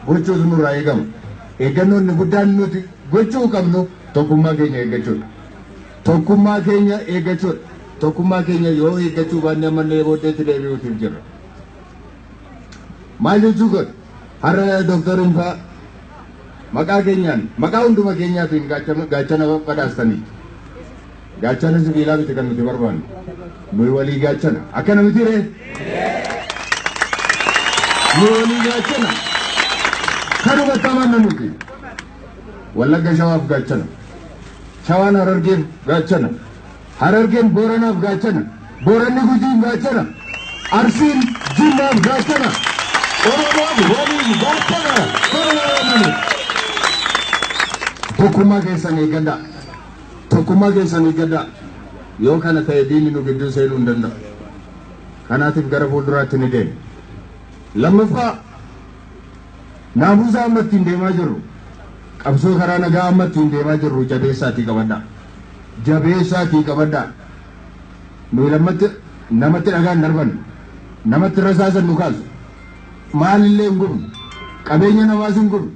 gochuutu nurraa eegama. Eeggannoonni guddaan nuti gochuu qabnu tokkummaa keenya eeggachuudha. Tokkummaa keenya eeggachuudha. Tokkummaa keenya yoo eeggachuu baanne ammallee booddeetti deebi'uutiif jirra. Maal jechuu godhu? Har'a dooktoriin fa'aa maqaa keenyaan maqaa hunduma keenyaatiin gaachana badhaastanii. Gaachana sibiilaa miti kan nuti barbaannu. Nuyi walii gaachana. Akkana miti ree? Nuyi walii gaachana. Kanumatti amanna nuti. Wallagga Shawaaf gaachana. Shawaan Harargeef gaachana. Harargeen Booranaaf gaachana. Booranni Gujiin gaachana. Arsiin Jimmaaf gaachana. Oromoon waliin gaachana. Tokkummaa keessan eeggadhaa. Tokkummaa keessan eeggadhaa. Yoo kana ta'e diinni nu gidduu seenuu hin danda'u. Kanaatiif gara fuulduraatti ni deema. Lammaffaa naamusa amma ittiin deemaa jirru. Qabsoo karaa nagaa amma ittiin deemaa jirru jabeessaatii qabadhaa. Jabeessaatii qabadhaa. Nuyi namatti dhagaan darbannu. Namatti rasaasan nu kaasu. Maalillee hin gubnu. Qabeenya namaas hin gubnu.